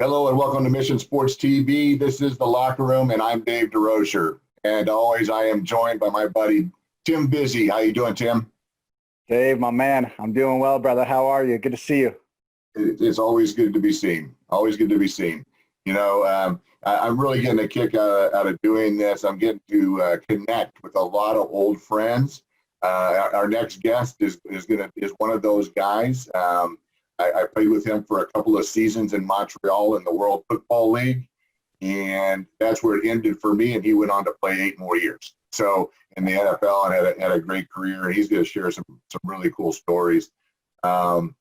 Hello and welcome to Mission Sports TV. This is The Locker Room, and I'm Dave DeRocher. And always, I am joined by my buddy, Tim Busy. How you doing, Tim? Dave, my man, I'm doing well, brother. How are you? Good to see you. It's always good to be seen. Always good to be seen. I'm really getting a kick out of doing this. I'm getting to connect with a lot of old friends. Our next guest is one of those guys. I played with him for a couple of seasons in Montreal in the World Football League, and that's where it ended for me, and he went on to play 8 more years. So in the NFL and had a great career, and he's going to share some really cool stories. When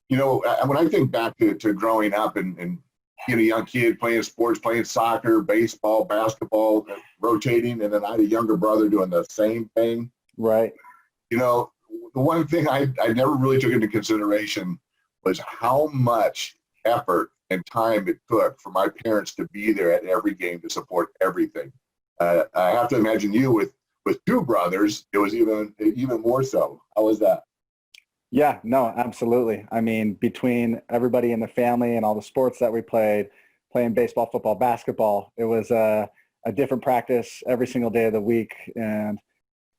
I think back to growing up and being a young kid playing sports, playing soccer, baseball, basketball, rotating, and then I had a younger brother doing the same thing. Right. The one thing I never really took into consideration was how much effort and time it took for my parents to be there at every game to support everything. I have to imagine you with 2 brothers, it was even more so. How was that? Yeah, no, absolutely. I mean, between everybody in the family and all the sports that we played, playing baseball, football, basketball, it was a different practice every single day of the week. And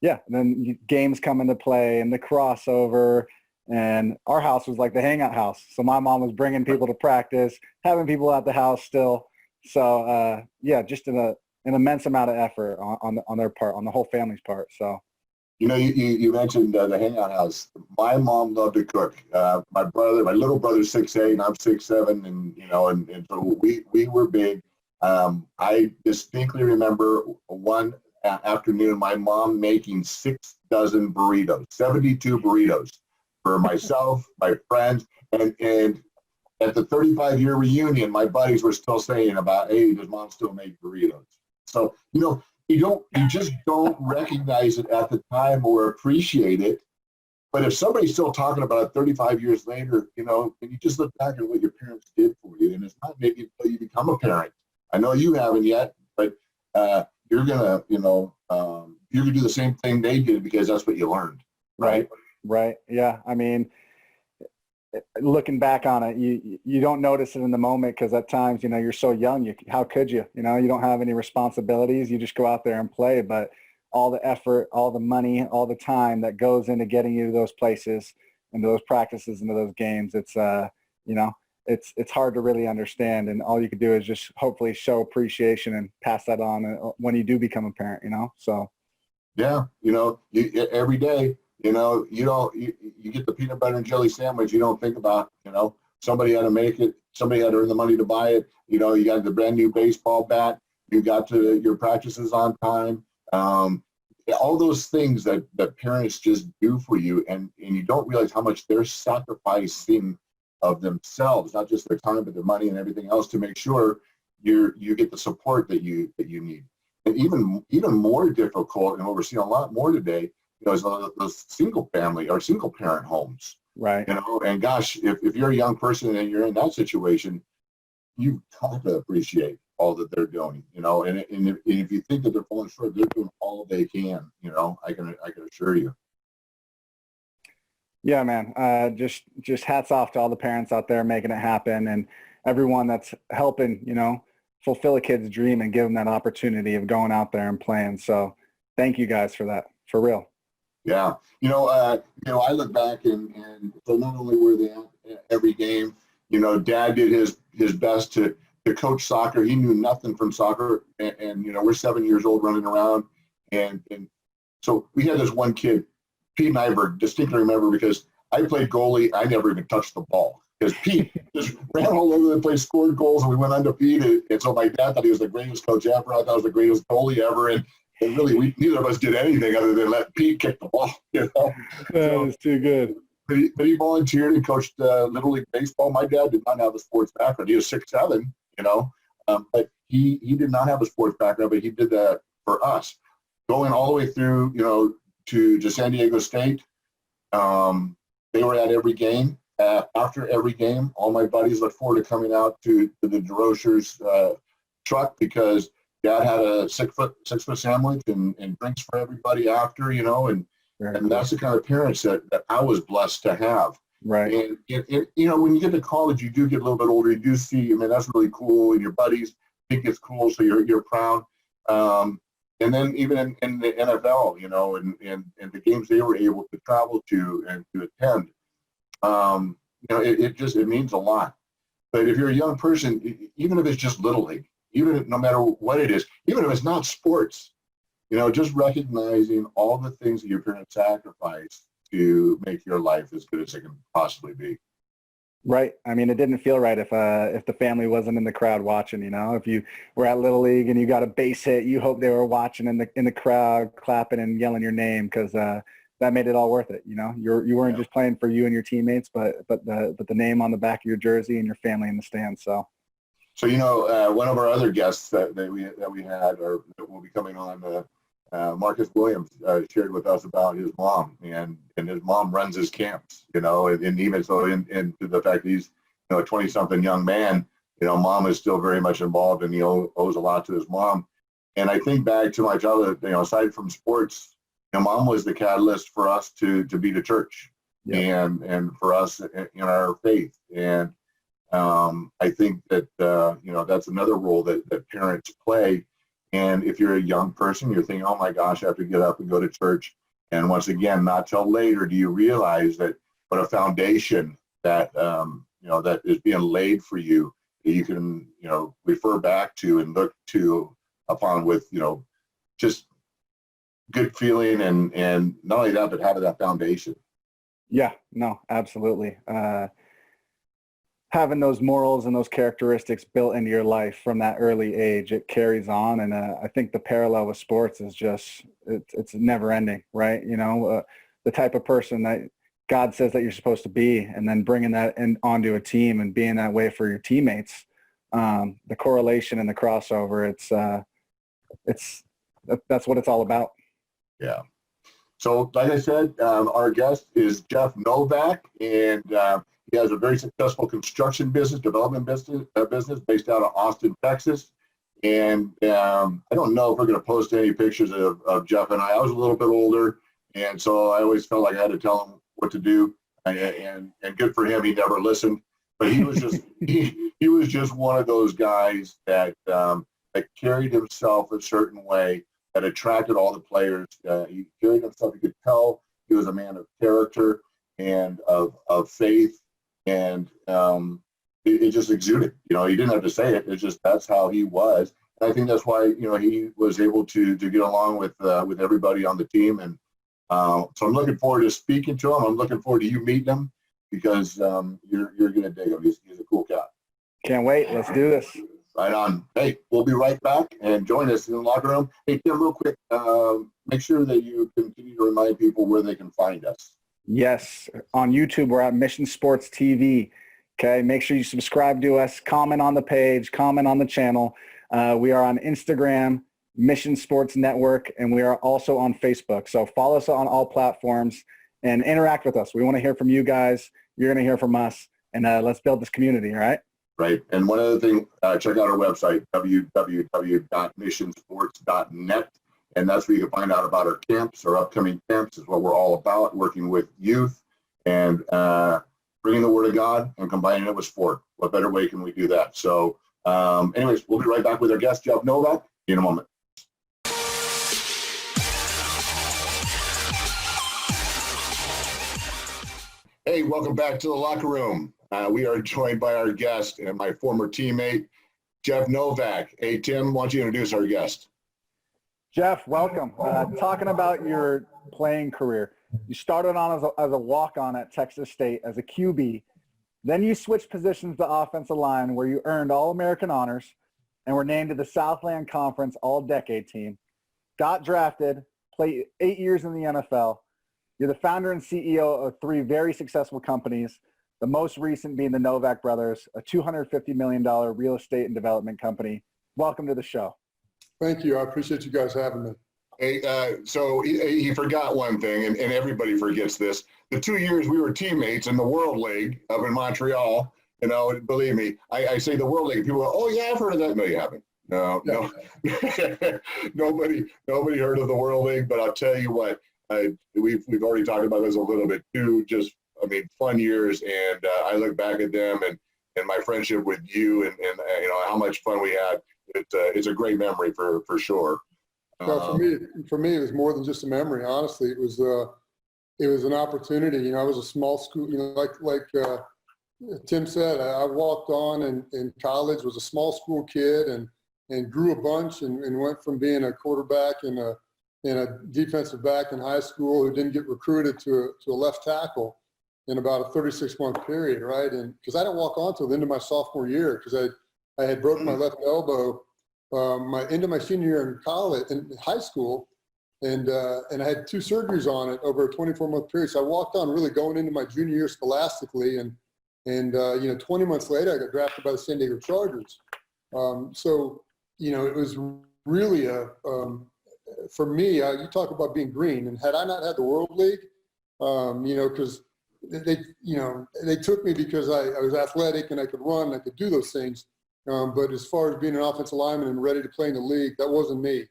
yeah, then games come into play and the crossover. And our house was like the Hangout House. So my mom was bringing people to practice, having people at the house still. So, just an immense amount of effort on their part, on the whole family's part. So, you mentioned the Hangout House. My mom loved to cook. My little brother's 6'8", and I'm 6'7", and so we were big. I distinctly remember one afternoon, my mom making 6 dozen burritos, 72 burritos. For myself, my friends, and at the 35-year reunion, my buddies were still saying about, hey, does mom still make burritos? So, you just don't recognize it at the time or appreciate it. But if somebody's still talking about it 35 years later, and you just look back at what your parents did for you, and it's not maybe until you become a parent. I know you haven't yet, but you're gonna do the same thing they did because that's what you learned, right? Right. Yeah. I mean, looking back on it, you don't notice it in the moment because at times, you're so young. How could you? You don't have any responsibilities. You just go out there and play. But all the effort, all the money, all the time that goes into getting you to those places and those practices and those games, it's hard to really understand. And all you can do is just hopefully show appreciation and pass that on when you do become a parent. So. Yeah. Every day. You get the peanut butter and jelly sandwich. You don't think about, somebody had to make it. Somebody had to earn the money to buy it. You got the brand new baseball bat. You got to your practices on time. All those things that parents just do for you, and you don't realize how much they're sacrificing of themselves, not just their time, but their money and everything else to make sure you get the support that you need. And even more difficult, and what we're seeing a lot more today, is those single family or single parent homes. Right. And gosh, if you're a young person and you're in that situation, you've got to appreciate all that they're doing, and if you think that they're falling short, they're doing all they can, I can assure you. Yeah, man. Just hats off to all the parents out there making it happen and everyone that's helping, fulfill a kid's dream and give them that opportunity of going out there and playing. So thank you guys for that, for real. Yeah. I look back and so not only were they at every game, Dad did his best to coach soccer. He knew nothing from soccer. And we're 7 years old running around. And so we had this one kid, Pete and I distinctly remember because I played goalie. I never even touched the ball because Pete just ran all over the place, scored goals, and we went undefeated. And so my dad thought he was the greatest coach ever. I thought I was the greatest goalie ever. And really, neither of us did anything other than let Pete kick the ball. That was too good. But he volunteered and coached Little League baseball. My dad did not have a sports background. He was 6'7", but he did not have a sports background, but he did that for us. Going all the way through, to San Diego State, they were at every game. After every game, all my buddies look forward to coming out to the DeRocher's truck because Dad had a 6 foot sandwich and drinks for everybody after, and that's the kind of parents that I was blessed to have. Right. And when you get to college, you do get a little bit older. You do see, I mean, that's really cool, and your buddies think it's cool, so you're proud. And then even in the NFL, and the games they were able to travel to and to attend, it means a lot. But if you're a young person, even if it's just little league, even if, no matter what it is, even if it's not sports, just recognizing all the things that your parents sacrificed to make your life as good as it can possibly be. Right. I mean, it didn't feel right if the family wasn't in the crowd watching. If you were at Little League and you got a base hit, you hope they were watching in the crowd, clapping and yelling your name, because that made it all worth it. You weren't just playing for you and your teammates, but the name on the back of your jersey and your family in the stands. So one of our other guests that we had, or that will be coming on, Marcus Williams, shared with us about his mom, and his mom runs his camps, and even so, into the fact that he's, a 20-something young man, mom is still very much involved, and he owes a lot to his mom. And I think back to my childhood, aside from sports, mom was the catalyst for us to be the church, and for us in our faith. And I think that that's another role that parents play. And if you're a young person, you're thinking, oh my gosh, I have to get up and go to church. And once again, not till later do you realize that what a foundation that that is being laid for you, that you can refer back to and look to upon with just good feeling, and not only that, but having that foundation. Yeah, no, absolutely. Having those morals and those characteristics built into your life from that early age, it carries on. And I think the parallel with sports is just, it's never ending, right? The type of person that God says that you're supposed to be, and then bringing that onto a team and being that way for your teammates. The correlation and the crossover, that's what it's all about. Yeah. So like I said, our guest is Jeff Novak, and he has a very successful construction development business based out of Austin, Texas. And I don't know if we're going to post any pictures of Jeff and I. I was a little bit older, and so I always felt like I had to tell him what to do. And good for him, he never listened. But he was just he was just one of those guys that carried himself a certain way that attracted all the players. He carried himself. You could tell he was a man of character and of faith. And it just exuded. He didn't have to say it. It's just that's how he was. And I think that's why he was able to get along with everybody on the team. And so I'm looking forward to speaking to him. I'm looking forward to you meeting him, because you're gonna dig him. He's a cool cat. Can't wait. Let's do this. Right on. Hey, we'll be right back, and join us in the locker room. Hey, Tim, real quick, make sure that you continue to remind people where they can find us. Yes, on YouTube, we're at Mission Sports TV. Okay, make sure you subscribe to us, comment on the page, comment on the channel. We are on Instagram, Mission Sports Network, and we are also on Facebook. So follow us on all platforms and interact with us. We want to hear from you guys. You're going to hear from us, and let's build this community, all right? Right. And one other thing, check out our website, www.missionsports.net. And that's where you can find out about our camps. Our upcoming camps is what we're all about, working with youth and bringing the Word of God and combining it with sport. What better way can we do that? So anyways, we'll be right back with our guest, Jeff Novak, in a moment. Hey, welcome back to the locker room. We are joined by our guest and my former teammate, Jeff Novak. Hey, Tim, why don't you introduce our guest? Jeff, welcome. Talking about your playing career, you started on as a walk-on at Texas State as a QB. Then you switched positions to offensive line, where you earned All-American honors and were named to the Southland Conference All-Decade team. Got drafted, played 8 years in the NFL. You're the founder and CEO of 3 very successful companies, the most recent being the Novak Brothers, a $250 million real estate and development company. Welcome to the show. Thank you. I appreciate you guys having me. Hey, so he forgot one thing, and everybody forgets this. The 2 years we were teammates in the World League up in Montreal, believe me, I say the World League, people go, oh yeah, I've heard of that. No, you haven't. No. Nobody heard of the World League, but I'll tell you what, we've already talked about this a little bit too, just I mean, fun years. And I look back at them and my friendship with you and you know, how much fun we had. It's a great memory for sure. Well, for me, it was more than just a memory. Honestly, it was an opportunity. You know, I was a small school. You know, like Tim said, I walked on in college, was a small school kid, and grew a bunch, and went from being a quarterback and a defensive back in high school who didn't get recruited to a left tackle in about a 36-month period, right? And because I didn't walk on till the end of my sophomore year, because I had broken my left elbow into my senior year in college, in high school, and I had 2 surgeries on it over a 24-month period. So I walked on really going into my junior year scholastically, and you know, 20 months later, I got drafted by the San Diego Chargers. So you know, it was really for me. You talk about being green, and had I not had the World League, you know, because they took me because I was athletic and I could run, and I could do those things. But as far as being an offensive lineman and ready to play in the league, that wasn't me.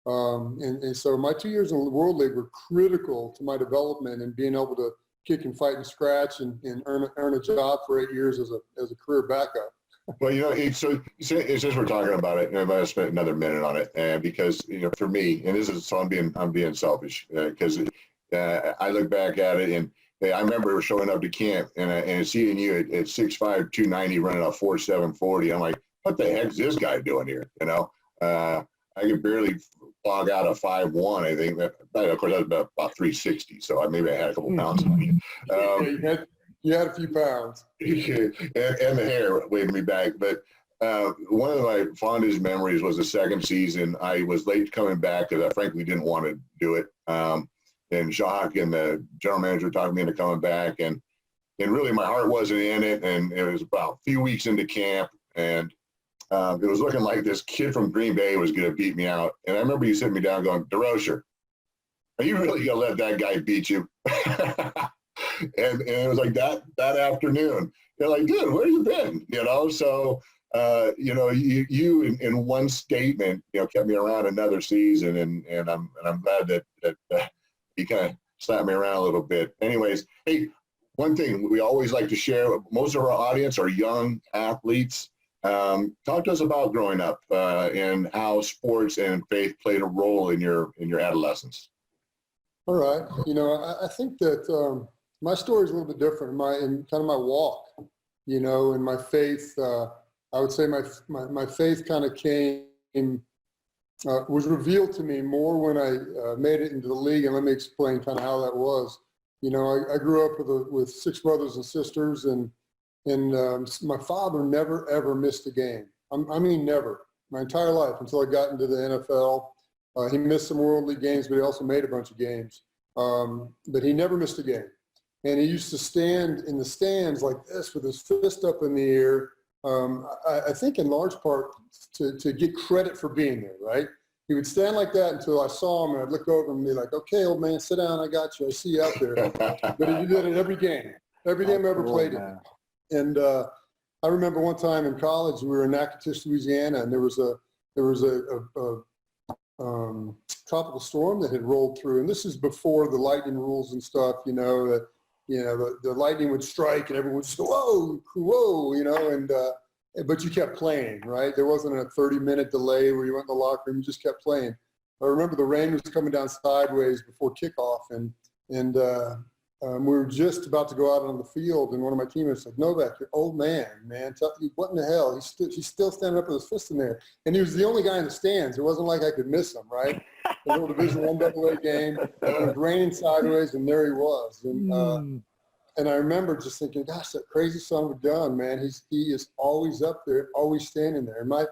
And so my 2 years in the World League were critical to my development and being able to kick and fight and scratch and earn a job for 8 years as a career backup. Well, you know, it's just we're talking about it, and I'm going to spend another minute on it, because you know, for me, and this is so I'm being selfish, because I look back at it, and I remember showing up to camp and seeing you at 6'5", 290, running a 4.7 40. I'm like, what the heck is this guy doing here? You know, I could barely log out a 5'1". I think that, of course, that was about 360. So maybe I had a couple pounds on you. You had a few pounds. and the hair waving me back. But one of my fondest memories was the second season. I was late coming back because I frankly didn't want to do it. And Jacques and the general manager talked me into coming back. And really my heart wasn't in it. And it was about a few weeks into camp. And it was looking like this kid from Green Bay was going to beat me out. And I remember you sitting me down going, DeRocher, are you really going to let that guy beat you? and it was like that afternoon. They're like, dude, where you been? You know, so, you know, you in one statement, you know, kept me around another season. And I'm glad that you kind of slapped me around a little bit. Anyways, hey, one thing we always like to share, most of our audience are young athletes. Talk to us about growing up and how sports and faith played a role in your adolescence. All right. You know, I think that my story is a little bit different in kind of my walk, you know, and my faith. I would say my faith kind of was revealed to me more when I made it into the league. And let me explain kind of how that was. You know, I grew up with 6 brothers and sisters, and my father never, ever missed a game. I mean, never. My entire life until I got into the NFL. He missed some World League games, but he also made a bunch of games. But he never missed a game. And he used to stand in the stands like this with his fist up in the air, I think in large part to get credit for being there, right? He would stand like that until I saw him, and I'd look over and be like, okay, old man, sit down, I got you, I see you out there. But he did it every game I ever played in. And I remember one time in college, we were in Natchitoches, Louisiana, and there was a tropical storm that had rolled through. And this is before the lightning rules and stuff, you know, that, you know, the lightning would strike and everyone would just go, whoa, whoa, you know, and but you kept playing, right? There wasn't a 30-minute delay where you went in the locker room, you just kept playing. I remember the rain was coming down sideways before kickoff, and we were just about to go out on the field, and one of my teammates said, Novak, you're old man, what in the hell? He's still standing up with his fist in there. And he was the only guy in the stands. It wasn't like I could miss him, right? A little Division I AA game, it was raining sideways, and there he was. And I remember just thinking, gosh, that crazy son of a gun, man, he is always up there, always standing there. And my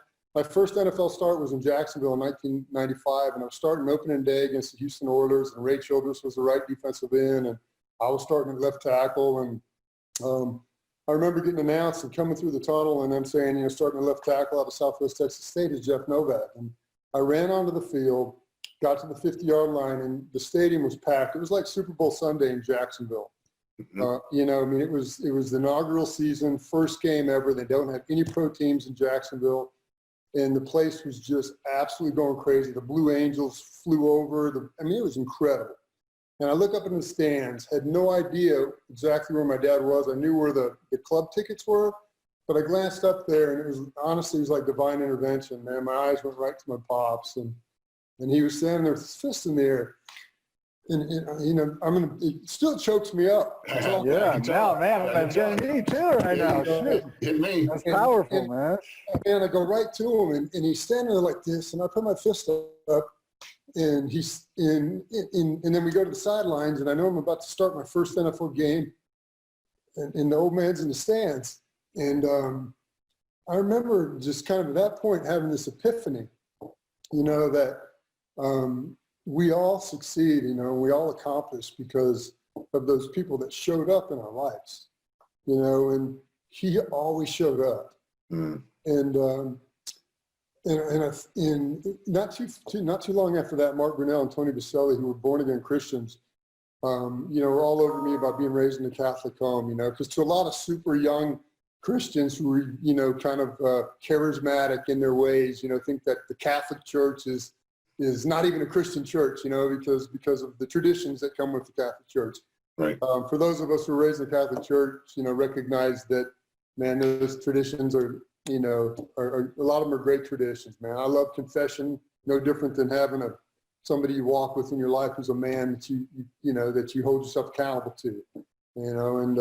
first NFL start was in Jacksonville in 1995, and I was starting opening day against the Houston Oilers, and Ray Childress was the right defensive end, and I was starting at left tackle. And I remember getting announced and coming through the tunnel and them saying, you know, starting at left tackle out of Southwest Texas State is Jeff Novak. And I ran onto the field, got to the 50-yard line, and the stadium was packed. It was like Super Bowl Sunday in Jacksonville. You know, I mean, it was the inaugural season, first game ever. They don't have any pro teams in Jacksonville. And the place was just absolutely going crazy. The Blue Angels flew over. I mean, it was incredible. And I look up in the stands, had no idea exactly where my dad was. I knew where the club tickets were, but I glanced up there, and it was honestly, it was like divine intervention, man. My eyes went right to my pops, and he was standing there with his fist in the air. And you know, it still chokes me up. Yeah, now, man, it's getting me too right now. Shoot. Hit me. That's powerful, man. And I go right to him, and he's standing there like this, and I put my fist up, and he's and then we go to the sidelines, and I know I'm about to start my first NFL game, and the old man's in the stands. And I remember just kind of at that point having this epiphany, you know, that we all succeed, you know, we all accomplish because of those people that showed up in our lives, you know, and he always showed up. And not too long after that, Mark Brunell and Tony Baselli, who were born again Christians, you know, were all over me about being raised in a Catholic home, you know, because to a lot of super young Christians who were, you know, kind of charismatic in their ways, you know, think that the Catholic Church is not even a Christian church, you know, because of the traditions that come with the Catholic Church. Right. For those of us who were raised in the Catholic Church, you know, recognize that, man, those traditions are, you know, are a lot of them are great traditions, man. I love confession, no different than having somebody you walk with in your life who's a man that you know, that you hold yourself accountable to, you know. And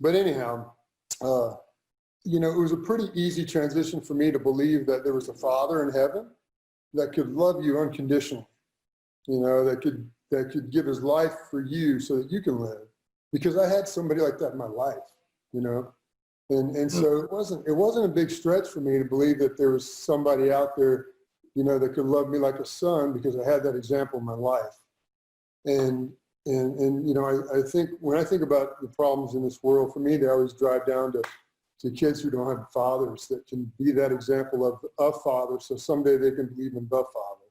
but anyhow, you know, it was a pretty easy transition for me to believe that there was a Father in heaven that could love you unconditionally, you know, that could give his life for you so that you can live, because I had somebody like that in my life, you know. And so it wasn't a big stretch for me to believe that there was somebody out there, you know, that could love me like a son, because I had that example in my life. And you know, I think when I think about the problems in this world, for me, they always drive down to kids who don't have fathers that can be that example of a father, so someday they can believe in the Father.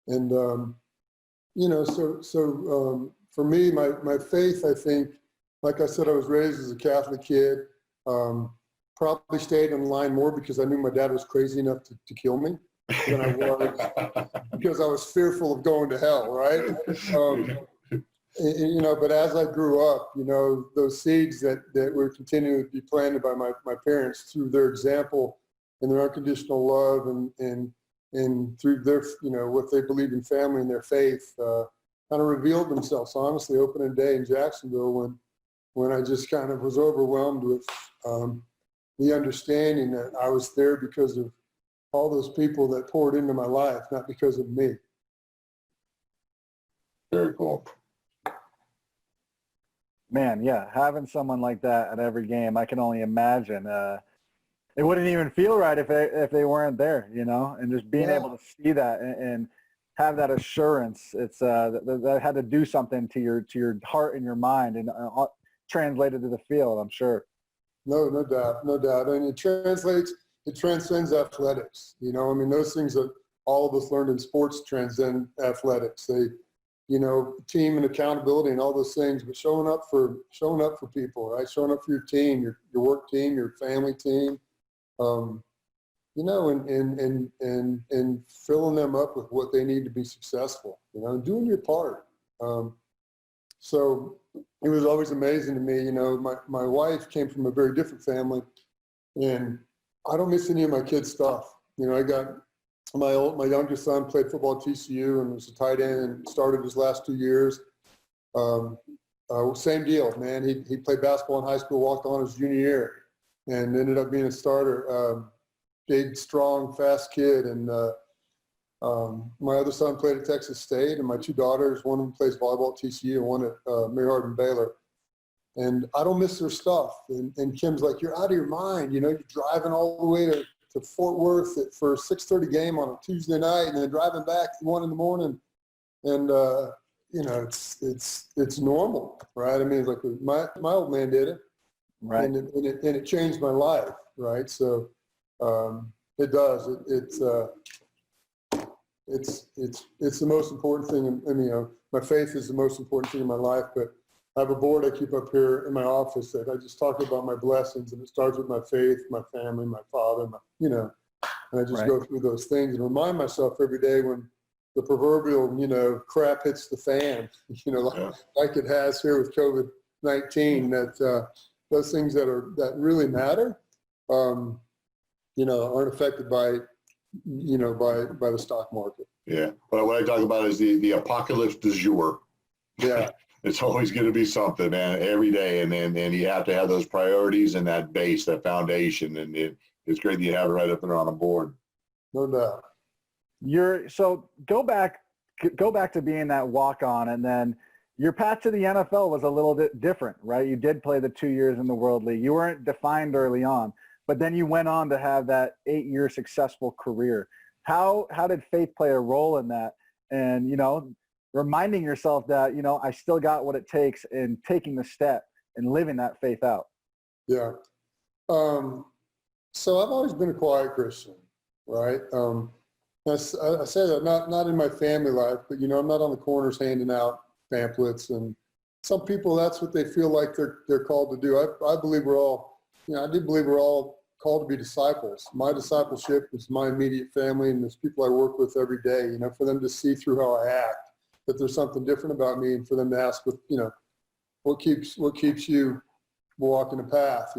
And you know, so for me, my faith, I think, like I said, I was raised as a Catholic kid. Probably stayed in line more because I knew my dad was crazy enough to kill me than I was because I was fearful of going to hell, right? You know, but as I grew up, you know, those seeds that were continuing to be planted by my parents through their example and their unconditional love and through their, you know, what they believe in family and their faith, kind of revealed themselves, honestly, opening day in Jacksonville when I just kind of was overwhelmed with the understanding that I was there because of all those people that poured into my life, not because of me. Very cool. Man, yeah, having someone like that at every game, I can only imagine. It wouldn't even feel right if they weren't there, you know, and just being able to see that and have that assurance. It's that had to do something to your heart and your mind, and translated to the field, I'm sure. No doubt. And it transcends athletics. You know, I mean, those things that all of us learned in sports transcend athletics. They, you know, team and accountability and all those things, but showing up for people, right? Showing up for your team, your work team, your family team, you know, and filling them up with what they need to be successful, you know, and doing your part. So it was always amazing to me, you know, my wife came from a very different family, and I don't miss any of my kids' stuff. You know, I got my youngest son played football at TCU and was a tight end and started his last 2 years. Same deal, man. He played basketball in high school, walked on his junior year, and ended up being a starter. Big, strong, fast kid. And my other son played at Texas State, and my two daughters, one of them plays volleyball at TCU and one at Mary Hardin Baylor. And I don't miss their stuff. And Kim's like, you're out of your mind. You know, you're driving all the way to Fort Worth for a 6:30 game on a Tuesday night, and then driving back at 1 a.m. And you know, it's normal, right? I mean, like my old man did it, right? And it changed my life, right? So it does. It's the most important thing. And you know, my faith is the most important thing in my life. But I have a board I keep up here in my office that I just talk about my blessings, and it starts with my faith, my family, my father, you know, and I just go through those things and remind myself every day when the proverbial, crap hits the fan, like it has here with COVID-19, that those things that really matter, aren't affected by, by the stock market. Yeah. But what I talk about is the apocalypse du jour. Yeah. It's always going to be something, man, every day. And you have to have those priorities and that base, that foundation. And it's great that you have it right up there on a board. No doubt. So go back to being that walk-on, and then your path to the NFL was a little bit different, right? You did play the 2 years in the World League. You weren't defined early on, but then you went on to have that 8-year successful career. How did faith play a role in that? And, reminding yourself that, I still got what it takes in taking the step and living that faith out. Yeah. So I've always been a quiet Christian, right? I say that not in my family life, but I'm not on the corners handing out pamphlets, and some people, that's what they feel like they're called to do. I believe we're all, I do believe we're all called to be disciples. My discipleship is my immediate family, and there's people I work with every day, for them to see through how I act, that there's something different about me, and for them to ask, what keeps you walking the path,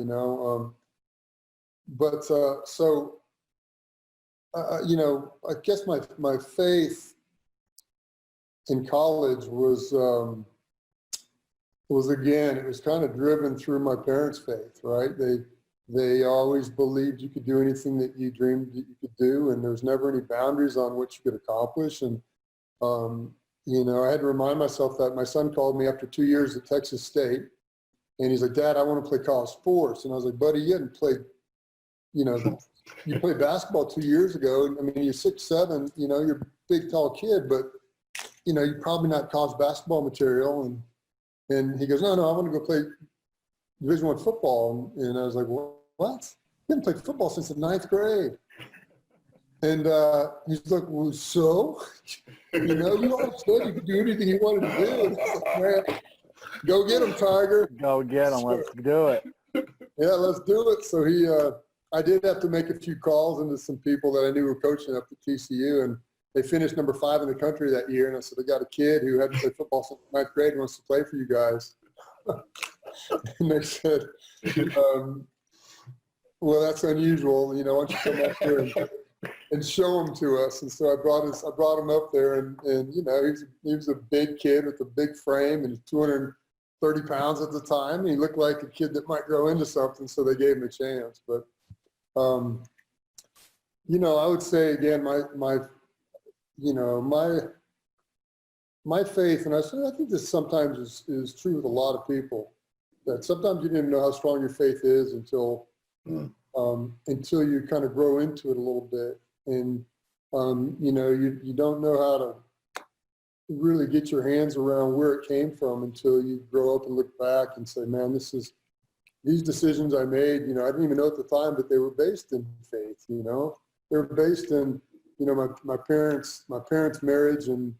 I guess my faith in college was again, it was kind of driven through my parents' faith, right? They always believed you could do anything that you dreamed that you could do, and there's never any boundaries on what you could accomplish. And I had to remind myself that. My son called me after 2 years at Texas State, and he's like, "Dad, I want to play college sports." And I was like, "Buddy, you hadn't played, you played basketball 2 years ago. I mean, you're 6'7", you're a big, tall kid, but, you're probably not college basketball material." And he goes, "No, I want to go play Division I football." And I was like, "What? You haven't played football since the 9th grade." And he's like, "Well, so, you always said you could do anything you wanted to do." And I was like, "Man, go get him, Tiger. Go get him. Let's do it." Yeah, let's do it. So I did have to make a few calls into some people that I knew were coaching up at TCU, and they finished number 5 in the country that year. And I said, "I got a kid who hadn't played football since 9th grade and wants to play for you guys." And they said, "Well, that's unusual. Why don't you come up here and show him to us?" And so I brought him up there, and he was a big kid with a big frame, and 230 pounds at the time. And he looked like a kid that might grow into something, so they gave him a chance. But I would say again, my faith, and I think this sometimes is true with a lot of people, that sometimes you didn't even know how strong your faith is until you kind of grow into it a little bit, and you don't know how to really get your hands around where it came from until you grow up and look back and say, "Man, these decisions I made, I didn't even know at the time, but they were based in faith. They were based in my parents' marriage, and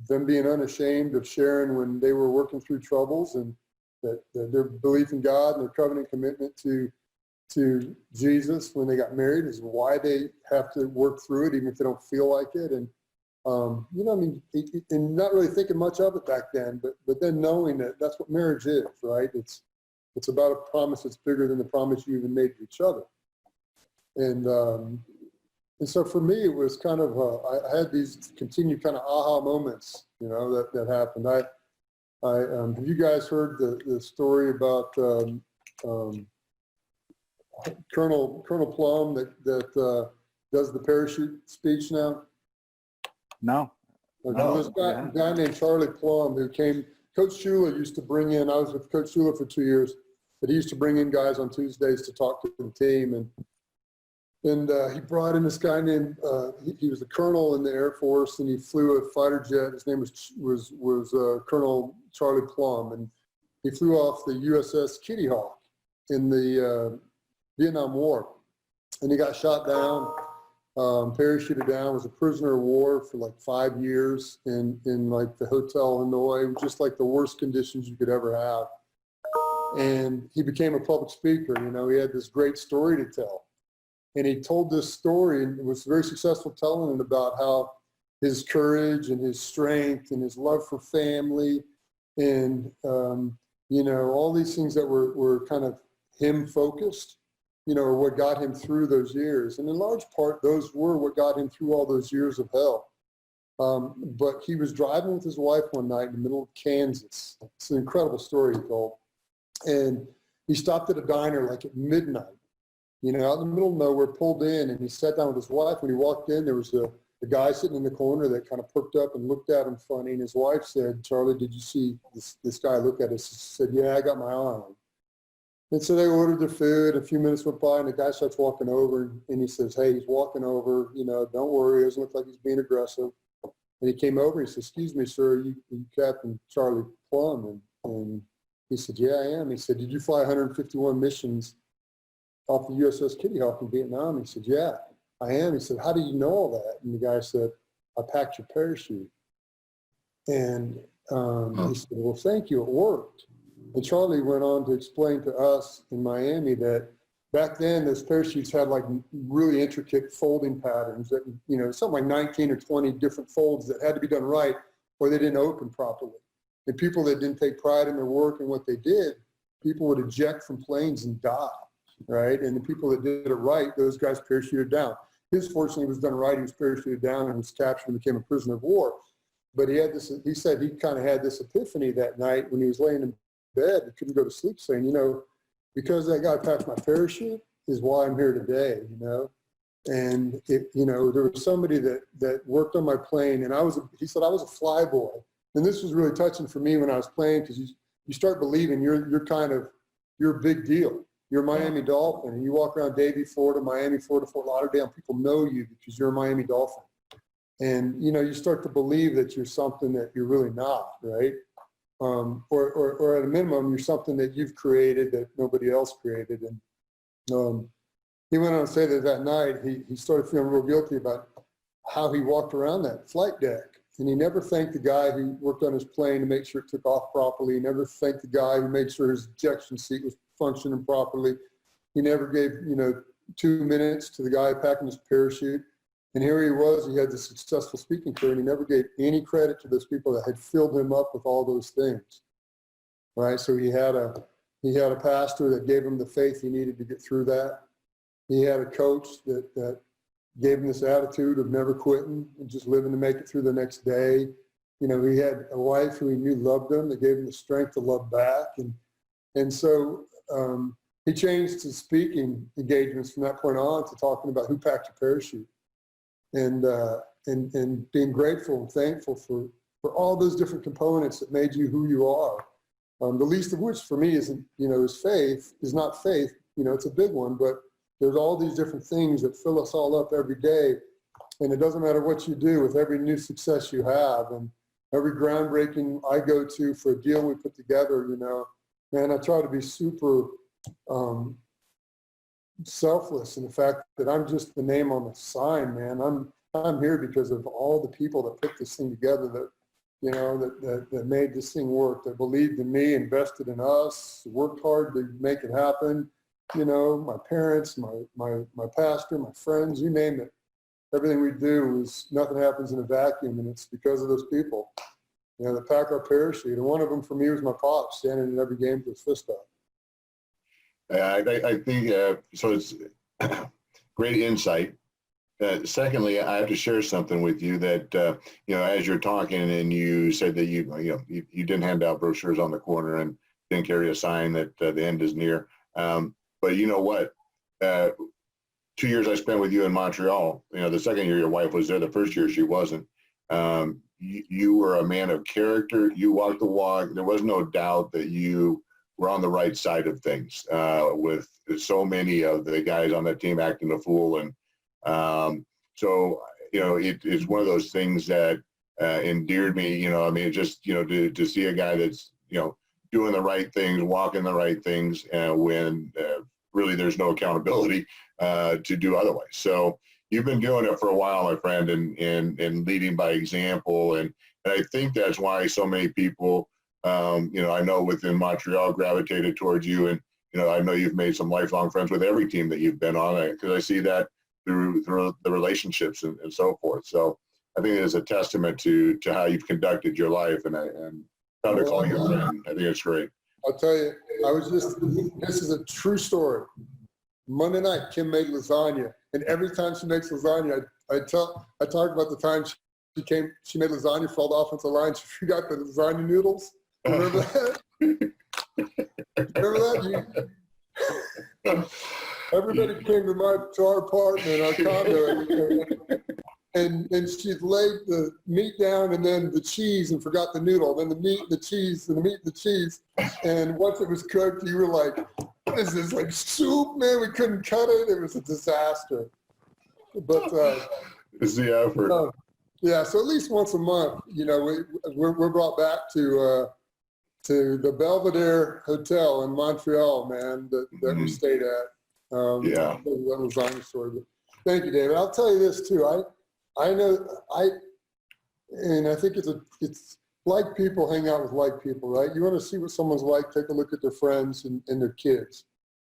them being unashamed of sharing when they were working through troubles, and that their belief in God and their covenant commitment to Jesus when they got married is why they have to work through it, even if they don't feel like it." And and not really thinking much of it back then, but then knowing that that's what marriage is, right? It's about a promise that's bigger than the promise you even made to each other. And so for me, it was kind of, I had these continued kind of aha moments, that happened. Have you guys heard the story about Colonel Plum that does the parachute speech now? No. Okay, there's a guy named Charlie Plum who came. Coach Shula used to bring in. I was with Coach Shula for 2 years, but he used to bring in guys on Tuesdays to talk to the team, and he brought in this guy named. He was a colonel in the Air Force, and he flew a fighter jet. His name was Colonel Charlie Plum, and he flew off the USS Kitty Hawk in the Vietnam War, and he got shot down. Parachuted down, was a prisoner of war for like 5 years in like the Hotel Hanoi, just like the worst conditions you could ever have. And he became a public speaker. He had this great story to tell. And he told this story and was very successful telling it about how his courage and his strength and his love for family and, you know, all these things that were kind of him focused, you know, are what got him through those years. And in large part, those were what got him through all those years of hell. But he was driving with his wife one night in the middle of Kansas. It's an incredible story he told. And he stopped at a diner like at midnight, you know, out in the middle of nowhere, pulled in, and he sat down with his wife. When he walked in, there was a guy sitting in the corner that kind of perked up and looked at him funny. And his wife said, "Charlie, did you see this guy look at us?" He said, "Yeah, I got my eye on him." And so they ordered their food. A few minutes went by, and the guy starts walking over, and he says, "Hey, he's walking over. You know, don't worry. It doesn't look like he's being aggressive." And he came over. He said, "Excuse me, sir, you Captain Charlie Plum?" And he said, "Yeah, I am." He said, "Did you fly 151 missions off the USS Kitty Hawk in Vietnam?" He said, "Yeah, I am." He said, "How do you know all that?" And the guy said, "I packed your parachute." And he said, "Well, thank you. It worked." And Charlie went on to explain to us in Miami that back then those parachutes had like really intricate folding patterns that, you know, something like 19 or 20 different folds that had to be done right or they didn't open properly. And people that didn't take pride in their work and what they did, people would eject from planes and die, right? And the people that did it right, those guys parachuted down. His, fortunately, was done right. He was parachuted down and was captured and became a prisoner of war. But he had this, he said he kind of had this epiphany that night when he was laying in bed, he couldn't go to sleep, saying, you know, because that guy packed my parachute is why I'm here today, you know. And it, you know, there was somebody that worked on my plane, and he said I was a fly boy. And this was really touching for me when I was playing, because you start believing you're a big deal. You're a Miami Dolphin, and you walk around Davie, Florida, Miami, Florida, Fort Lauderdale, and people know you because you're a Miami Dolphin. And, you know, you start to believe that you're something that you're really not, right? Or at a minimum, you're something that you've created that nobody else created. And he went on to say that night, he started feeling real guilty about how he walked around that flight deck. And he never thanked the guy who worked on his plane to make sure it took off properly. He never thanked the guy who made sure his ejection seat was functioning properly. He never gave, you know, 2 minutes to the guy packing his parachute. And here he was, he had this successful speaking career, and he never gave any credit to those people that had filled him up with all those things, right? So he had a pastor that gave him the faith he needed to get through that. He had a coach that gave him this attitude of never quitting and just living to make it through the next day. You know, he had a wife who he knew loved him, that gave him the strength to love back. And so he changed his speaking engagements from that point on to talking about who packed your parachute. And being grateful and thankful for all those different components that made you who you are. The least of which for me isn't, you know, is faith, is not faith, you know, it's a big one, but there's all these different things that fill us all up every day. And it doesn't matter what you do with every new success you have and every groundbreaking I go to for a deal we put together, you know, man, I try to be super, selfless in the fact that I'm just the name on the sign, man. I'm here because of all the people that put this thing together, that, you know, that made this thing work, that believed in me, invested in us, worked hard to make it happen. You know, my parents, my pastor, my friends, you name it. Everything we do is, nothing happens in a vacuum, and it's because of those people, you know, that pack our parachute. And one of them for me was my pops, standing in every game with his fist up. I think so. It's great insight. Secondly, I have to share something with you that you know, as you're talking, and you said that you didn't hand out brochures on the corner and didn't carry a sign that the end is near. But you know what? 2 years I spent with you in Montreal. You know, the second year your wife was there. The first year she wasn't. You were a man of character. You walked the walk. There was no doubt that you were on the right side of things, with so many of the guys on that team acting a fool. And so, you know, it's one of those things that endeared me, you know, I mean, just, you know, to see a guy that's, you know, doing the right things, walking the right things, when really there's no accountability to do otherwise. So you've been doing it for a while, my friend, and leading by example. And I think that's why so many people, you know, I know within Montreal gravitated towards you. And I know you've made some lifelong friends with every team that you've been on, because I see that through the relationships and so forth. So I think it is a testament to how you've conducted your life, and how to call you a friend. I think it's great. I'll tell you, this is a true story. Monday night, Kim made lasagna, and every time she makes lasagna, I talk about the time she made lasagna for all the offensive line. She forgot the lasagna noodles. Remember that? Remember that? Everybody came to our apartment, our condo, and she laid the meat down and then the cheese and forgot the noodle, then the meat, the cheese, and the meat, the cheese. And once it was cooked, you were like, what is this, like soup, man? We couldn't cut it. It was a disaster. But it's the effort. Yeah, so at least once a month, we're brought back to the Belvedere Hotel in Montreal, man, that we stayed at. Yeah. That Lasagna Story. But thank you, David. I'll tell you this too. I know and I think it's like people hang out with like people, right? You want to see what someone's like, take a look at their friends and their kids.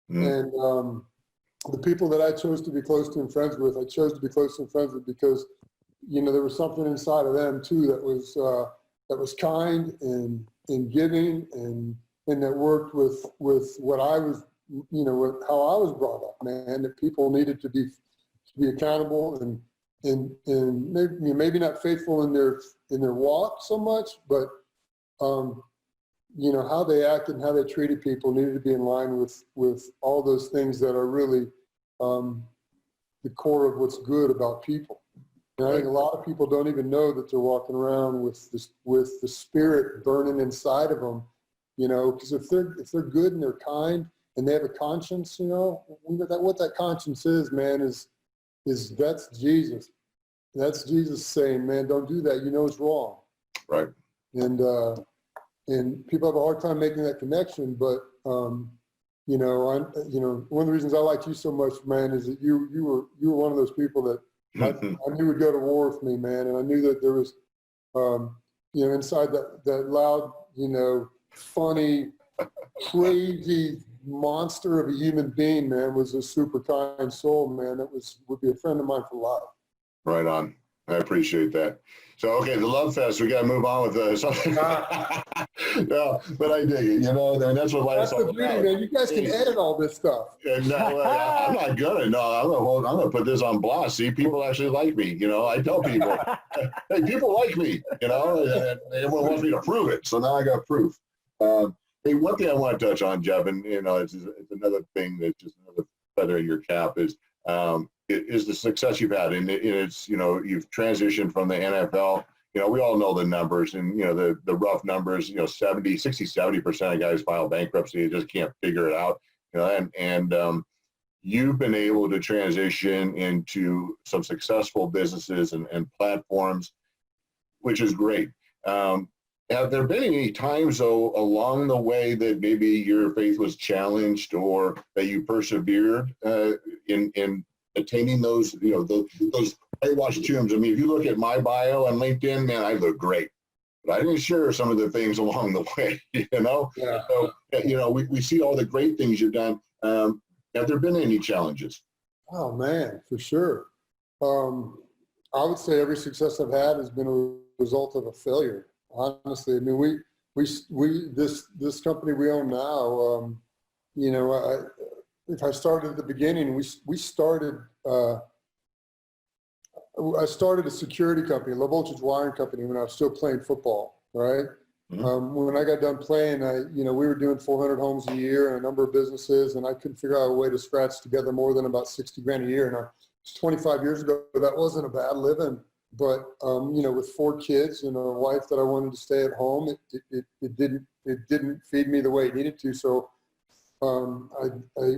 And the people that I chose to be close to and friends with, I chose to be close to and friends with because, there was something inside of them too that was kind and giving and that worked with what I was, with how I was brought up, man, that people needed to be accountable and maybe not faithful in their walk so much, but how they acted and how they treated people needed to be in line with all those things that are really the core of what's good about people. And I think a lot of people don't even know that they're walking around with the spirit burning inside of them, because if they're good and they're kind and they have a conscience, what that conscience is, man, is that's Jesus. That's Jesus saying, man, don't do that. It's wrong. Right. And people have a hard time making that connection, but one of the reasons I liked you so much, man, is that you were one of those people that I knew would go to war with me, man, and I knew that there was, inside that loud, funny, crazy monster of a human being, man, was a super kind soul, man. That would be a friend of mine for life. Right on. I appreciate that. So, okay, the Love Fest, we got to move on with something. No, but I dig it. That's what life's all about. Man. You guys can edit all this stuff. And I'm not gonna. No, I'm gonna put this on blast. See, people actually like me. I tell people, hey, people like me. And everyone wants me to prove it. So now I got proof. Hey, one thing I want to touch on, Jeff, and it's another thing that's just another feather in your cap is the success you've had, and it's you've transitioned from the NFL. We all know the numbers, and the rough numbers. 60-70% of guys file bankruptcy, they just can't figure it out. And you've been able to transition into some successful businesses and platforms, which is great. Have there been any times, though, along the way that maybe your faith was challenged or that you persevered in attaining those, those whitewashed tombs? I mean, if you look at my bio on LinkedIn, man, I look great. But I didn't share some of the things along the way, Yeah. So, we see all the great things you've done. Have there been any challenges? Oh, man, for sure. I would say every success I've had has been a result of a failure. Honestly, I mean, this company we own now, if I started at the beginning, I started a security company, a low voltage wiring company when I was still playing football, right? Mm-hmm. When I got done playing, we were doing 400 homes a year and a number of businesses, and I couldn't figure out a way to scratch together more than about 60 grand a year. Now, it's 25 years ago, that wasn't a bad living. But, with 4 kids and a wife that I wanted to stay at home, it didn't feed me the way it needed to. So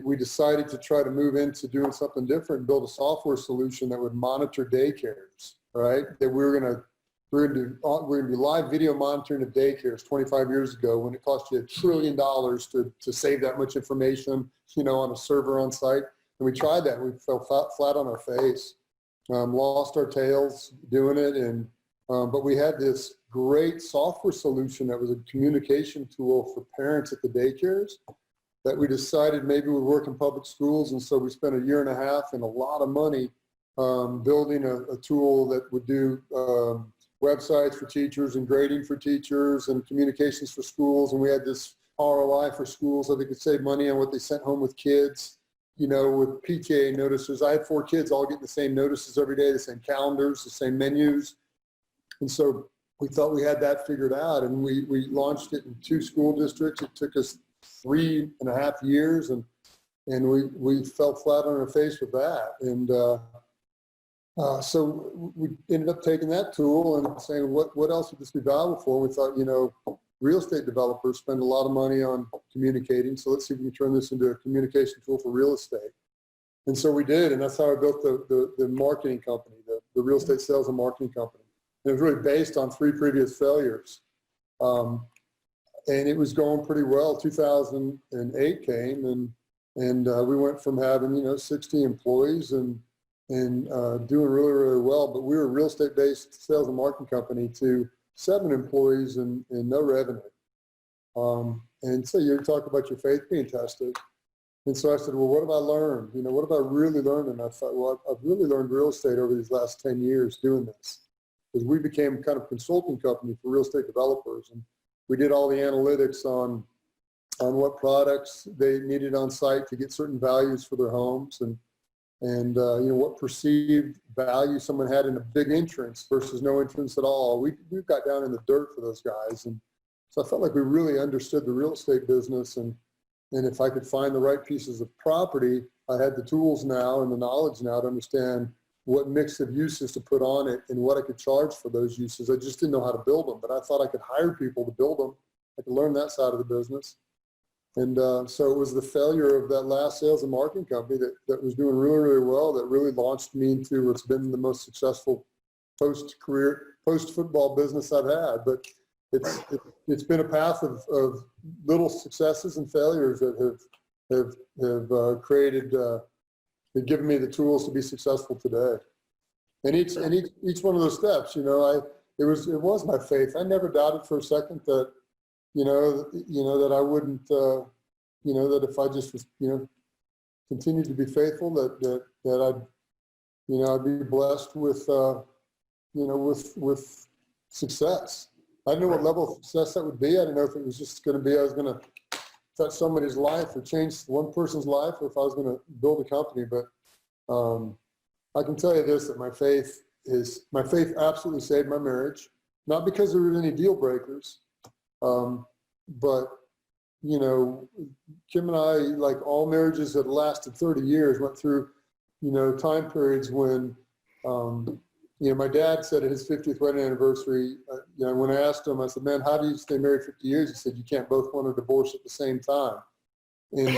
we decided to try to move into doing something different and build a software solution that would monitor daycares, right? That we're going to do live video monitoring of daycares 25 years ago when it cost you $1 trillion to save that much information, on a server on site. And we tried that. And we fell flat on our face. Lost our tails doing it, but we had this great software solution that was a communication tool for parents at the daycares that we decided maybe we'd work in public schools. And so we spent 1.5 years and a lot of money building a tool that would do websites for teachers and grading for teachers and communications for schools. And we had this ROI for schools so they could save money on what they sent home with kids, you know, with PTA notices. I had 4 kids all getting the same notices every day, the same calendars, the same menus. And so we thought we had that figured out, and we launched it in 2 school districts. It took us 3.5 years, and we fell flat on our face with that. And so we ended up taking that tool and saying, what else would this be valuable for? We thought, you know, real estate developers spend a lot of money on communicating, so let's see if we can turn this into a communication tool for real estate. And so we did, and that's how I built the marketing company, the real estate sales and marketing company. And it was really based on 3 previous failures. And it was going pretty well. 2008 came, and we went from having, you know, 60 employees and doing really, really well. But we were a real estate based sales and marketing company to 7 employees and no revenue. And so you talk about your faith being tested. And so I said, well, what have I learned? You know, what have I really learned? And I thought, well, I've really learned real estate over these last 10 years doing this. Because we became kind of consulting company for real estate developers. And we did all the analytics on what products they needed on site to get certain values for their homes, and you know, what perceived value someone had in a big entrance versus no entrance at all. We got down in the dirt for those guys. And so I felt like we really understood the real estate business. And if I could find the right pieces of property, I had the tools now and the knowledge now to understand what mix of uses to put on it and what I could charge for those uses. I just didn't know how to build them, but I thought I could hire people to build them. I could learn that side of the business. And so it was the failure of that last sales and marketing company that was doing really, really well, that really launched me into what's been the most successful post-football business I've had. But it's been a path of little successes and failures that have created, they've given me the tools to be successful today. And each one of those steps, you know, it was my faith. I never doubted for a second that, you know, that I wouldn't, you know, that if I just was, you know, continued to be faithful, that I'd, you know, I'd be blessed with, you know, with success. I didn't know what level of success that would be. I didn't know if it was just going to be, I was going to touch somebody's life or change one person's life, or if I was going to build a company. But I can tell you this, that my faith absolutely saved my marriage, not because there were any deal breakers, but, you know, Kim and I, like all marriages that lasted 30 years, went through, you know, time periods when, you know, my dad said at his 50th wedding anniversary, you know, when I asked him, I said, man, how do you stay married 50 years? He said, you can't both want a divorce at the same time. And,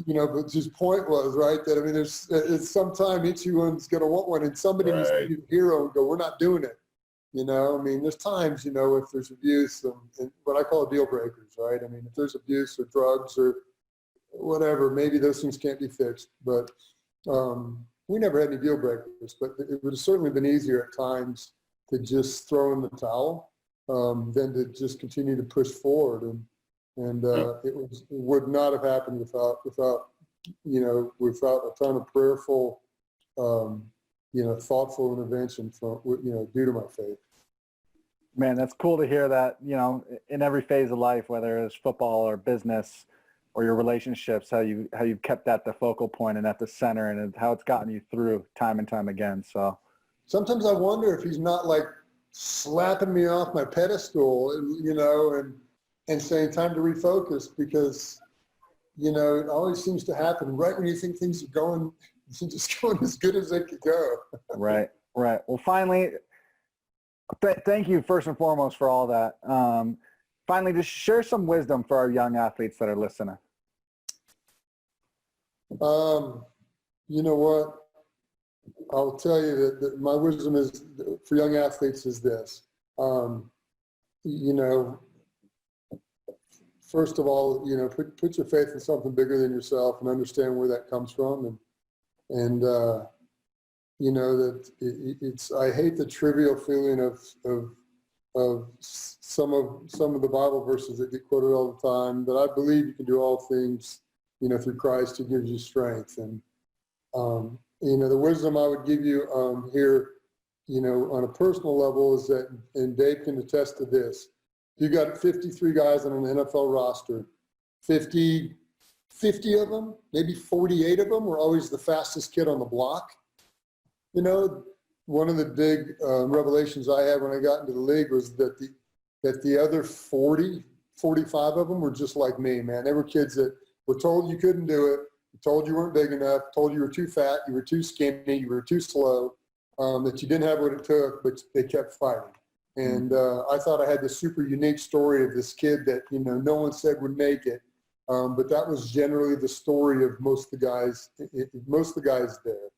you know, but his point was, right, that, I mean, it's sometime each one's going to want one, and somebody needs to be the hero and go, we're not doing it. You know, I mean, there's times, you know, if there's abuse and what I call deal breakers, right? I mean, if there's abuse or drugs or whatever, maybe those things can't be fixed. But we never had any deal breakers, but it would have certainly been easier at times to just throw in the towel than to just continue to push forward. And it would not have happened without you know, without a ton of prayerful, you know, thoughtful intervention from, you know, due to my faith. Man, that's cool to hear that, you know, in every phase of life, whether it's football or business or your relationships, how you've kept that the focal point and at the center, and how it's gotten you through time and time again. So sometimes I wonder if he's not like slapping me off my pedestal, you know, and saying time to refocus, because, you know, it always seems to happen right when you think things are going, just going as good as they could go. Right. Well, finally, thank you first and foremost for all that. Finally, just share some wisdom for our young athletes that are listening. You know what? I'll tell you that my wisdom is for young athletes is this. You know, first of all, you know, put your faith in something bigger than yourself and understand where that comes from. And you know, that I hate the trivial feeling of some of the Bible verses that get quoted all the time, that I believe you can do all things, through Christ who gives you strength. And, the wisdom I would give you here, on a personal level is that, and Dave can attest to this, you got 53 guys on an NFL roster, 50 of them, maybe 48 of them were always the fastest kid on the block. One of the big revelations I had when I got into the league was that the other 40, 45 of them were just like me, man. They were kids that were told you couldn't do it, told you weren't big enough, told you were too fat, you were too skinny, you were too slow, that you didn't have what it took, but they kept fighting. And I thought I had this super unique story of this kid that, no one said would make it. But that was generally the story of most of the guys there.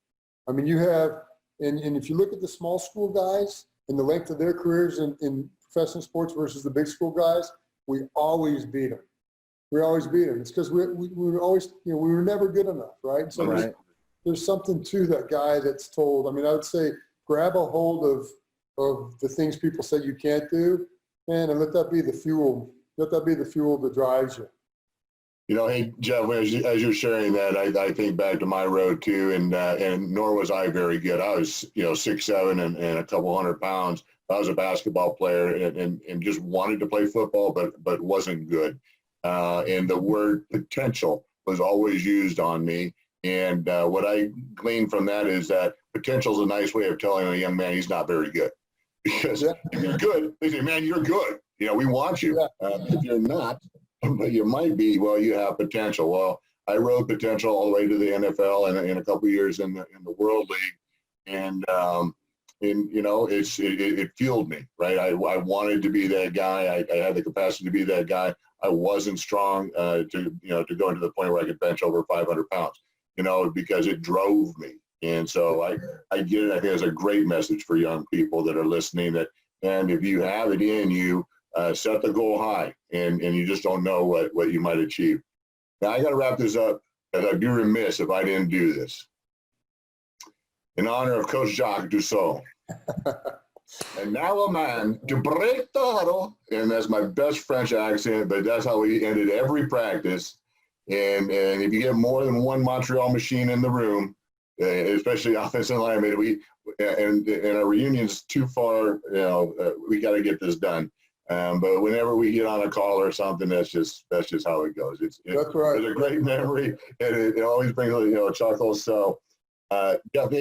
I mean, you have, and if you look at the small school guys and the length of their careers in professional sports versus the big school guys, we always beat them. We always beat them. It's because we were always, we were never good enough, right? So there's something to that guy that's told. I mean, I would say grab a hold of the things people say you can't do, man, and let that be the fuel. Let that be the fuel that drives you. Hey, Jeff, as you're sharing that, I think back to my road too, and nor was I very good. I was, 6'7" and a couple 100 pounds. I was a basketball player and just wanted to play football, but wasn't good. And the word potential was always used on me. And what I gleaned from that is that potential is a nice way of telling a young man he's not very good. Because if you're good, they say, man, you're good. We want you. If you're not, but you might be, well, you have potential. Well, I rode potential all the way to the NFL and in a couple of years in the World League. And it fueled me, right? I wanted to be that guy. I had the capacity to be that guy. I wasn't strong to go into the point where I could bench over 500 pounds, because it drove me. And so I get it. I think it's a great message for young people that are listening and if you have it in you, set the goal high and you just don't know what you might achieve. Now I got to wrap this up, as I'd be remiss if I didn't do this. In honor of Coach Jacques Dussault. And now a man to break the huddle, and that's my best French accent, but that's how we ended every practice. And if you get more than one Montreal machine in the room, especially offensive linemen, and our reunion's too far, we got to get this done. But whenever we get on a call or something, that's just how it goes. That's right. It's a great memory, and it always brings a chuckle. So, Jeff,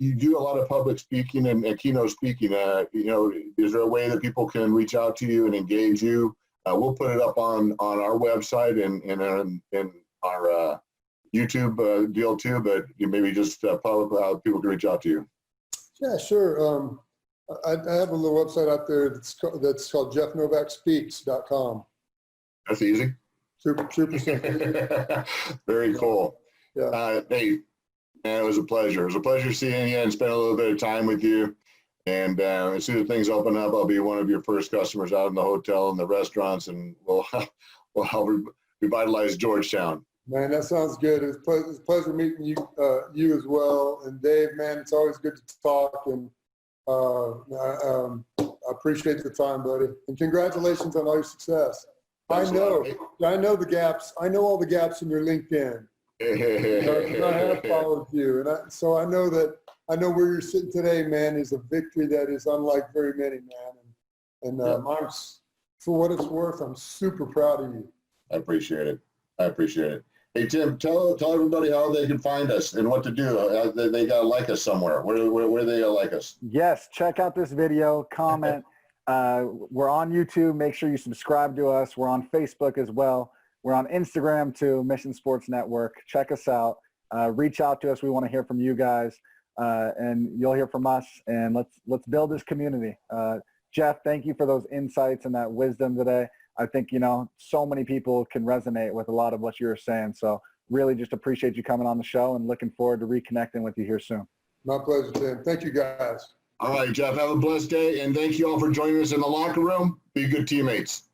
you do a lot of public speaking and keynote speaking. Is there a way that people can reach out to you and engage you? We'll put it up on our website and in our YouTube deal too. But you maybe just public how people can reach out to you. Yeah, sure. I have a little website out there that's called jeffnovakspeaks.com. That's easy. Super simple. Very cool. Yeah. Hey, man, it was a pleasure. It was a pleasure seeing you and spending a little bit of time with you. And as soon as things open up, I'll be one of your first customers out in the hotel and the restaurants, and we'll help revitalize Georgetown. Man, that sounds good. It was a pleasure meeting you as well. And Dave, man, it's always good to talk. And I appreciate the time, buddy. And congratulations on all your success. I know the gaps. I know all the gaps in your LinkedIn. I have followed you, and so I know where you're sitting today, man, is a victory that is unlike very many, man. And I'm, for what it's worth, I'm super proud of you. I appreciate it. Hey, Tim, tell everybody how they can find us and what to do. They got to like us somewhere. Where they like us? Yes, check out this video, comment. We're on YouTube. Make sure you subscribe to us. We're on Facebook as well. We're on Instagram too, Mission Sports Network. Check us out. Reach out to us. We want to hear from you guys, and you'll hear from us. And let's build this community. Jeff, thank you for those insights and that wisdom today. I think, so many people can resonate with a lot of what you were saying. So really just appreciate you coming on the show and looking forward to reconnecting with you here soon. My pleasure, Tim. Thank you, guys. All right, Jeff, have a blessed day. And thank you all for joining us in the locker room. Be good teammates.